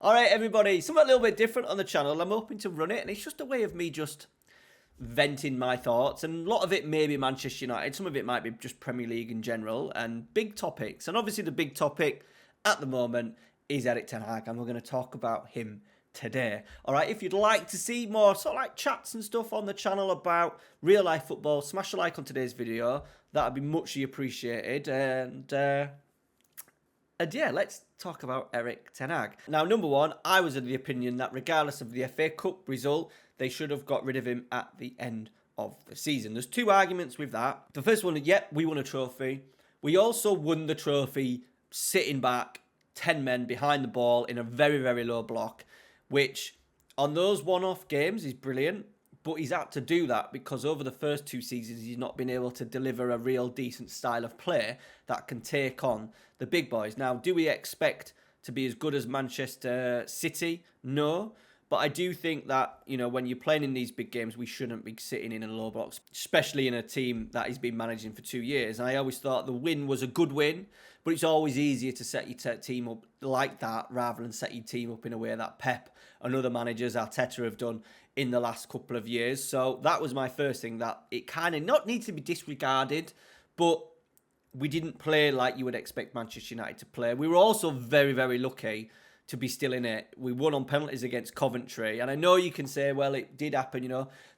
All right, everybody, something a little bit different on the channel. I'm hoping to run it, and it's just a way of me just venting my thoughts. And a lot of it may be Manchester United. Some of it might be just Premier League in general and big topics. And obviously the big topic at the moment is Erik Ten Hag, and we're going to talk about him today. All right, if you'd like to see more sort of like chats and stuff on the channel about real life football, smash a like on today's video. That'd be muchly appreciated. And yeah, let's talk about Erik Ten Hag. Now, number one, I was of the opinion that regardless of the FA Cup result, they should have got rid of him at the end of the season. There's two arguments with that. The first one, we won a trophy. We also won the trophy sitting back, 10 men behind the ball in a very, very low block, which on those one-off games is brilliant. But he's had to do that because over the first two seasons, he's not been able to deliver a real decent style of play that can take on the big boys. Now, do we expect to be as good as Manchester City? No. But I do think that, when you're playing in these big games, we shouldn't be sitting in a low box, especially in a team that he's been managing for 2 years. And I always thought the win was a good win, but it's always easier to set your team up like that rather than set your team up in a way that Pep and other managers, Arteta, have done in the last couple of years. So that was my first thing, that it kind of not needs to be disregarded, but we didn't play like you would expect Manchester United to play. We were also very, very lucky to be still in it. We won on penalties against Coventry. And I know you can say, well, it did happen,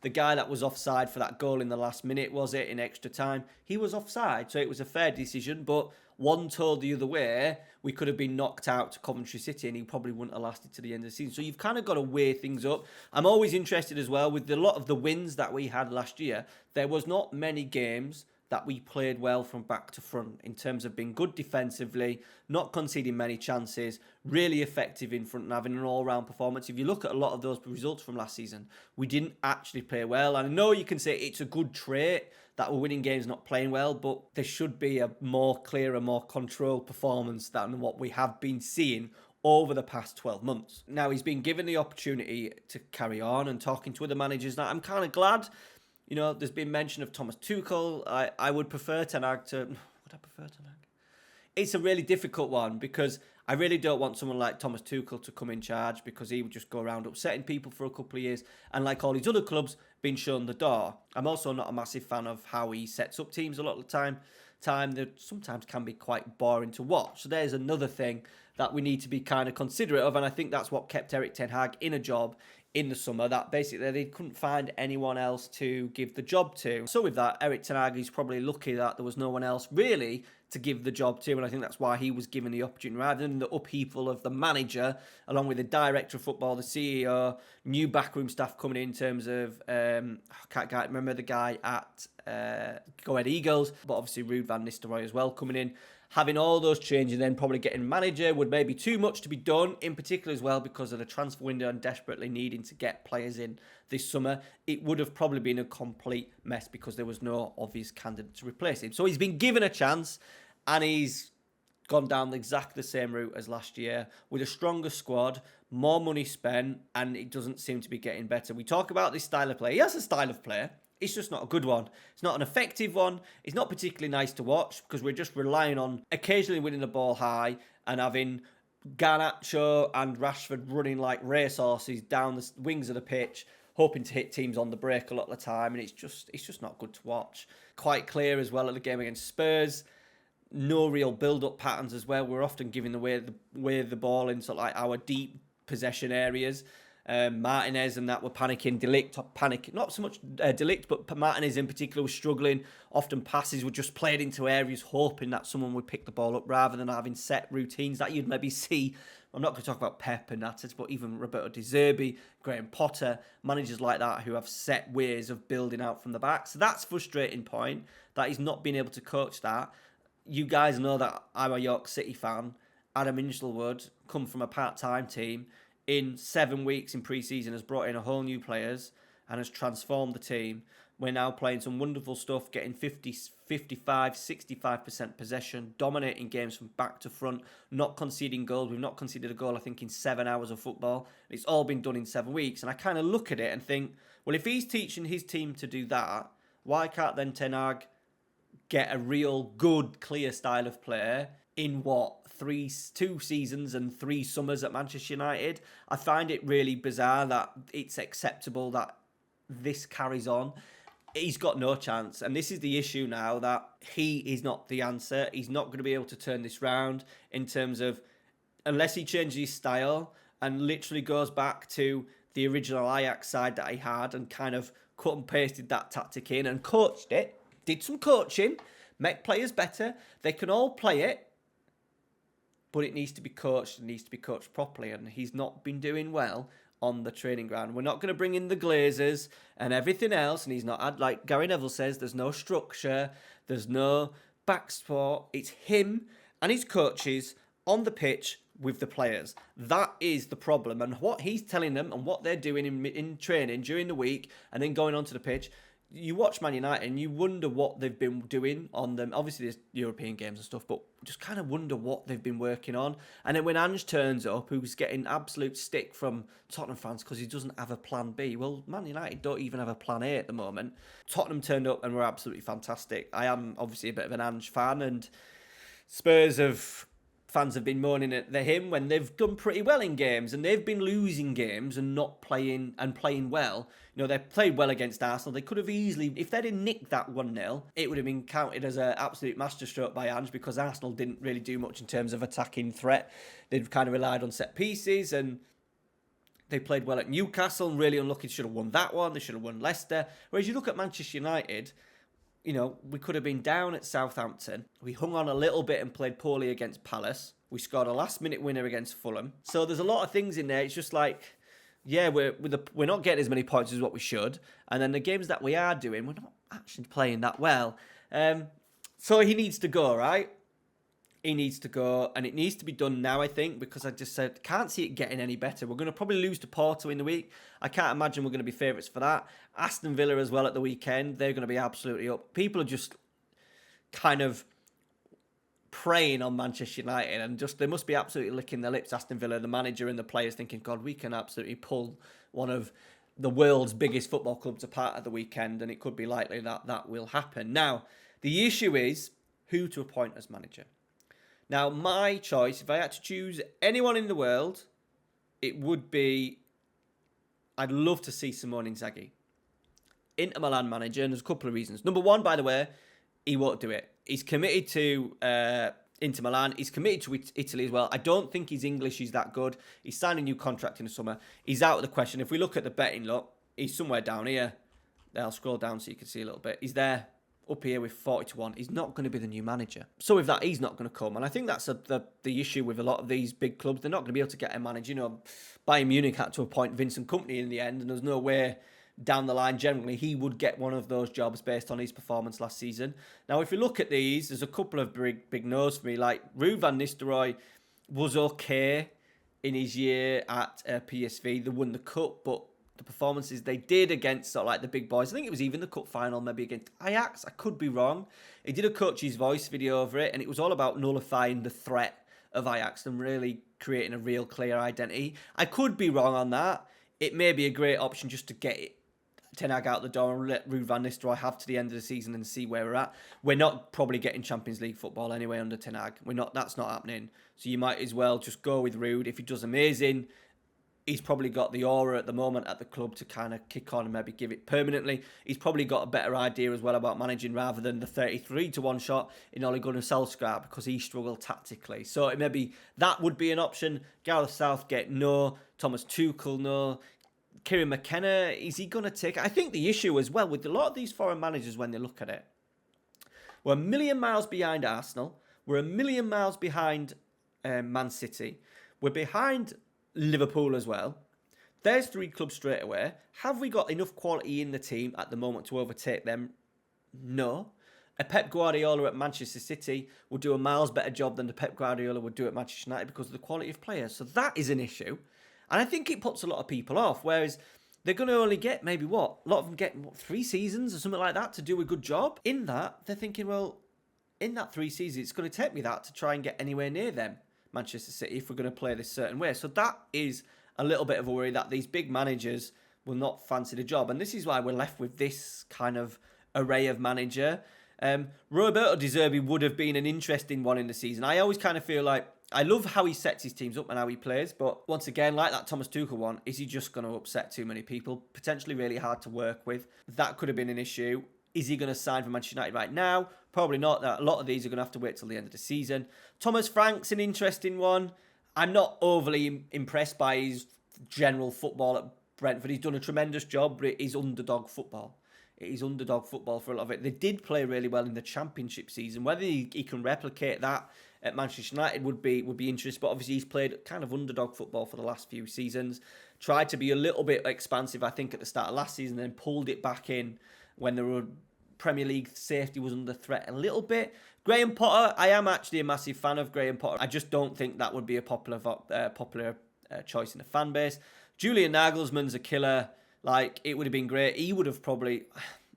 The guy that was offside for that goal in the last minute, was it, in extra time? He was offside, so it was a fair decision. But one told the other way, we could have been knocked out to Coventry City and he probably wouldn't have lasted to the end of the season. So you've kind of got to weigh things up. I'm always interested as well with a lot of the wins that we had last year. There was not many games that we played well from back to front in terms of being good defensively, not conceding many chances, really effective in front and having an all-round performance. If you look at a lot of those results from last season, we didn't actually play well. And I know you can say it's a good trait that we're winning games not playing well, but there should be a more clearer, more controlled performance than what we have been seeing over the past 12 months. Now, he's been given the opportunity to carry on and talking to other managers. Now, I'm kind of glad. There's been mention of Thomas Tuchel. I would prefer Ten Hag to... Would I prefer Ten Hag? It's a really difficult one because I really don't want someone like Thomas Tuchel to come in charge because he would just go around upsetting people for a couple of years and, like all these other clubs, being shown the door. I'm also not a massive fan of how he sets up teams a lot of the time that sometimes can be quite boring to watch. So there's another thing that we need to be kind of considerate of, and I think that's what kept Erik Ten Hag in a job in the summer, that basically they couldn't find anyone else to give the job to. So with that, Erik Ten Hag is probably lucky that there was no one else really to give the job to, and I think that's why he was given the opportunity rather than the upheaval of the manager, along with the director of football, the CEO, new backroom staff coming in terms of, I can't remember the guy at Go Ahead Eagles, but obviously Ruud van Nistelrooy as well coming in. Having all those changes and then probably getting a manager would maybe too much to be done, in particular as well because of the transfer window and desperately needing to get players in this summer. It would have probably been a complete mess because there was no obvious candidate to replace him. So he's been given a chance and he's gone down exactly the same route as last year with a stronger squad, more money spent, and it doesn't seem to be getting better. We talk about this style of play. He has a style of play. It's just not a good one. It's not an effective one. It's not particularly nice to watch because we're just relying on occasionally winning the ball high and having Garnacho and Rashford running like racehorses down the wings of the pitch, hoping to hit teams on the break a lot of the time, and it's just not good to watch. Quite clear as well at the game against Spurs. No real build-up patterns as well. We're often giving away the ball in sort of like our deep possession areas. Martinez and that were panicking. Not so much Delict, but Martinez in particular was struggling. Often passes were just played into areas hoping that someone would pick the ball up rather than having set routines that you'd maybe see. I'm not going to talk about Pep and that, but even Roberto De Zerbi, Graham Potter, managers like that who have set ways of building out from the back. So that's a frustrating point that he's not been able to coach that. You guys know that I'm a York City fan. Adam Inglewood, come from a part-time team, in 7 weeks in pre-season has brought in a whole new players and has transformed the team. We're now playing some wonderful stuff, getting 50, 55, 65% possession, dominating games from back to front, not conceding goals. We've not conceded a goal, I think, in 7 hours of football. It's all been done in 7 weeks. And I kind of look at it and think, well, if he's teaching his team to do that, why can't then Ten Hag get a real good, clear style of play in two seasons and 3 summers at Manchester United. I find it really bizarre that it's acceptable that this carries on. He's got no chance, and this is the issue now, that he is not the answer. He's not going to be able to turn this round in terms of, unless he changes his style and literally goes back to the original Ajax side that he had and kind of cut and pasted that tactic in and coached it, did some coaching, make players better. They can all play it, but it needs to be coached. It needs to be coached properly, and he's not been doing well on the training ground. We're not going to bring in the Glazers and everything else, and he's not had, like Gary Neville says, there's no structure, there's no back support. It's him and his coaches on the pitch with the players. That is the problem, and what he's telling them and what they're doing in training during the week and then going onto the pitch. You watch Man United and you wonder what they've been doing on them. Obviously, there's European games and stuff, but just kind of wonder what they've been working on. And then when Ange turns up, who's getting absolute stick from Tottenham fans because he doesn't have a plan B. Well, Man United don't even have a plan A at the moment. Tottenham turned up and were absolutely fantastic. I am obviously a bit of an Ange fan, and fans have been moaning at him when they've done pretty well in games, and they've been losing games and not playing well. You know, they played well against Arsenal. They could have easily, if they'd have nicked that 1-0, it would have been counted as an absolute masterstroke by Ange, because Arsenal didn't really do much in terms of attacking threat. They'd kind of relied on set pieces, and they played well at Newcastle, and really unlucky. Should have won that one. They should have won Leicester. Whereas you look at Manchester United, you know, we could have been down at Southampton. We hung on a little bit and played poorly against Palace. We scored a last-minute winner against Fulham. So there's a lot of things in there. It's just like, yeah, we're not getting as many points as what we should. And then the games that we are doing, we're not actually playing that well. So he needs to go, right? He needs to go, and it needs to be done now, I think, because I just said, can't see it getting any better. We're going to probably lose to Porto in the week. I can't imagine we're going to be favourites for that. Aston Villa as well at the weekend. They're going to be absolutely up. People are just kind of preying on Manchester United, and just they must be absolutely licking their lips, Aston Villa, the manager and the players, thinking, God, we can absolutely pull one of the world's biggest football clubs apart at the weekend, and it could be likely that that will happen. Now, the issue is who to appoint as manager. Now, my choice, if I had to choose anyone in the world, it would be, I'd love to see Simone Inzaghi, Inter Milan manager, and there's a couple of reasons. Number one, by the way, he won't do it. He's committed to Inter Milan. He's committed to Italy as well. I don't think his English is that good. He's signed a new contract in the summer. He's out of the question. If we look at the betting lot, he's somewhere down here. I'll scroll down so you can see a little bit. He's there up here with 40-1. He's not going to be the new manager. So with that, he's not going to come. And I think that's the issue with a lot of these big clubs. They're not going to be able to get a manager. You know, Bayern Munich had to appoint Vincent Kompany in the end, and there's no way down the line, generally, he would get one of those jobs based on his performance last season. Now, if you look at these, there's a couple of big no's for me. Like, Ruud van Nistelrooy was okay in his year at PSV. They won the cup, but the performances they did against sort of like the big boys, I think it was even the cup final, maybe against Ajax. I could be wrong. He did a coach's voice video over it, and it was all about nullifying the threat of Ajax and really creating a real clear identity. I could be wrong on that. It may be a great option just to get it Ten Hag out the door and let Ruud van Nistelrooy have to the end of the season and see where we're at. We're not probably getting Champions League football anyway under Ten Hag. That's not happening. So you might as well just go with Ruud. If he does amazing, he's probably got the aura at the moment at the club to kind of kick on and maybe give it permanently. He's probably got a better idea as well about managing rather than the 33-1 shot in Ole Gunnar Solskjaer, because he struggled tactically. So it maybe that would be an option. Gareth Southgate, no. Thomas Tuchel, no. Kieran McKenna, is he going to take it? I think the issue as well with a lot of these foreign managers when they look at it, we're a million miles behind Arsenal. We're a million miles behind Man City. We're behind Liverpool as well. There's 3 clubs straight away. Have we got enough quality in the team at the moment to overtake them? No. A Pep Guardiola at Manchester City will do a miles better job than the Pep Guardiola would do at Manchester United because of the quality of players. So that is an issue. And I think it puts a lot of people off, whereas they're going to only get maybe A lot of them get 3 seasons or something like that to do a good job. In that, they're thinking, well, in that 3 seasons, it's going to take me that to try and get anywhere near them, Manchester City, if we're going to play this certain way. So that is a little bit of a worry that these big managers will not fancy the job. And this is why we're left with this kind of array of manager. Roberto De Zerbi would have been an interesting one in the season. I always kind of feel like I love how he sets his teams up and how he plays, but once again, like that Thomas Tuchel one, is he just going to upset too many people? Potentially really hard to work with. That could have been an issue. Is he going to sign for Manchester United right now? Probably not. A lot of these are going to have to wait till the end of the season. Thomas Frank's an interesting one. I'm not overly impressed by his general football at Brentford. He's done a tremendous job, but it is underdog football. It is underdog football for a lot of it. They did play really well in the Championship season. Whether he can replicate that at Manchester United would be interesting. But obviously he's played kind of underdog football for the last few seasons. Tried to be a little bit expansive, I think, at the start of last season, then pulled it back in when the Premier League safety was under threat a little bit. Graham Potter, I am actually a massive fan of Graham Potter. I just don't think that would be a popular choice in the fan base. Julian Nagelsmann's a killer. Like, it would have been great. He would have probably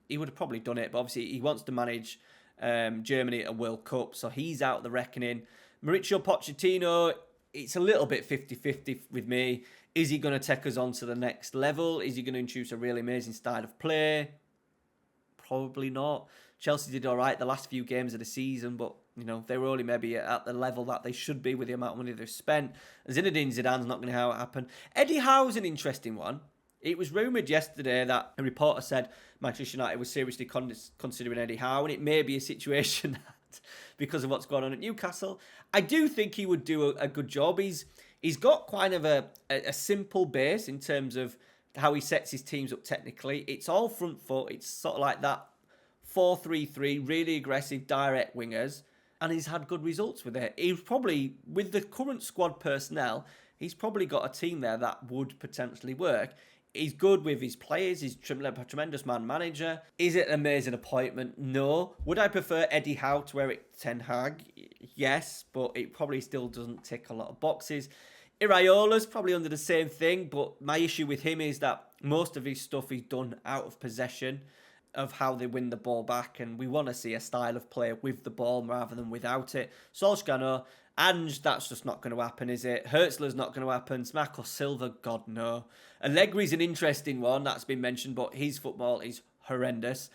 done it, but obviously he wants to manage Germany at a World Cup, so he's out of the reckoning. Mauricio Pochettino, it's a little bit 50-50 with me. Is he going to take us on to the next level? Is he going to introduce a really amazing style of play? Probably not. Chelsea did all right the last few games of the season, but they were only maybe at the level that they should be with the amount of money they've spent. Zinedine Zidane's not going to happen. Eddie Howe's an interesting one. It was rumoured yesterday that a reporter said Manchester United was seriously considering Eddie Howe, and it may be a situation that, because of what's going on at Newcastle, I do think he would do a good job. He's got kind of a simple base in terms of how he sets his teams up technically. It's all front foot. It's sort of like that 4-3-3, really aggressive, direct wingers, and he's had good results with it. He's probably, with the current squad personnel, he's probably got a team there that would potentially work. He's good with his players. He's a tremendous manager. Is it an amazing appointment? No. Would I prefer Eddie Howe to Erik Ten Hag? Yes, but it probably still doesn't tick a lot of boxes. Iraola's probably under the same thing, but my issue with him is that most of his stuff is done out of possession, of how they win the ball back, and we want to see a style of play with the ball rather than without it. Solskjaer, no. Ange, that's just not going to happen, is it? Hertzler's not going to happen. Marco Silva, God, no. Allegri's an interesting one, that's been mentioned, but his football is horrendous.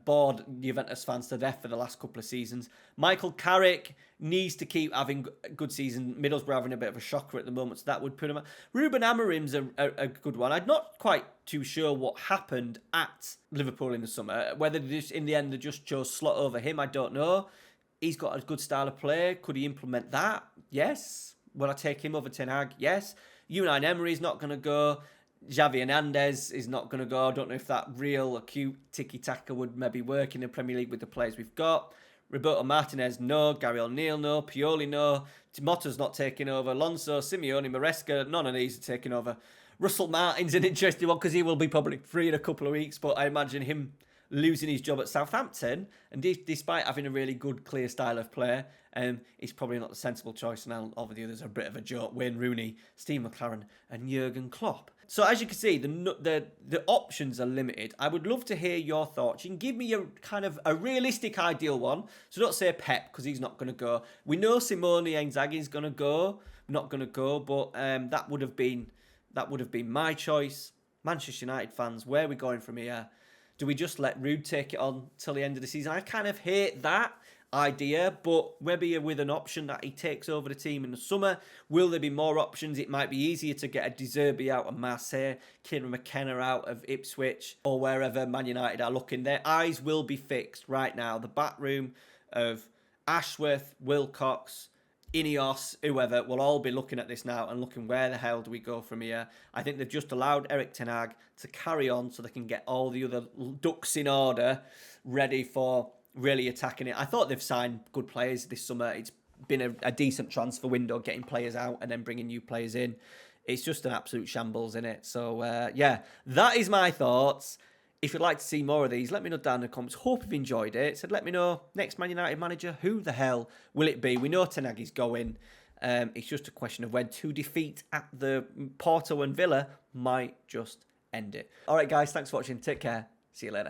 Bored Juventus fans to death for the last couple of seasons. Michael Carrick needs to keep having a good season. Middlesbrough having a bit of a shocker at the moment, so that would put him up. Ruben Amorim's a good one. I'm not quite too sure what happened at Liverpool in the summer. Whether in the end they just chose slot over him, I don't know. He's got a good style of play. Could he implement that? Yes. Will I take him over Ten Hag? Yes. Unai Emery's not going to go. Xavi Hernandez is not going to go. I don't know if that real acute tiki-taka would maybe work in the Premier League with the players we've got. Roberto Martinez, no. Gary O'Neill, no. Pioli, no. Timota's not taking over. Alonso, Simeone, Maresca, none of these are taking over. Russell Martin's an interesting one because he will be probably free in a couple of weeks, but I imagine him losing his job at Southampton, and despite having a really good, clear style of play, he's probably not the sensible choice. Now, all the others are a bit of a joke. Wayne Rooney, Steve McLaren, and Jurgen Klopp. So as you can see, the options are limited. I would love to hear your thoughts. You can give me a kind of a realistic, ideal one. So don't say Pep, because he's not going to go. We know Simone Inzaghi's going to go, not going to go, but that would have been my choice. Manchester United fans, where are we going from here? Do we just let Ruud take it on till the end of the season? I kind of hate that idea, but maybe with an option that he takes over the team in the summer. Will there be more options? It might be easier to get a De Zerbi out of Marseille, Kieran McKenna out of Ipswich, or wherever Man United are looking. Their eyes will be fixed right now. The back room of Ashworth, Wilcox, Ineos, whoever, will all be looking at this now and looking, where the hell do we go from here? I think they've just allowed Erik Ten Hag to carry on so they can get all the other ducks in order, ready for really attacking it. I thought they've signed good players this summer. It's been a decent transfer window, getting players out and then bringing new players in. It's just an absolute shambles, in it. So, yeah, that is my thoughts. If you'd like to see more of these, let me know down in the comments. Hope you've enjoyed it. So let me know, next Man United manager, who the hell will it be? We know Ten Hag is going. It's just a question of when to defeat at the Porto and Villa might just end it. All right, guys, thanks for watching. Take care. See you later.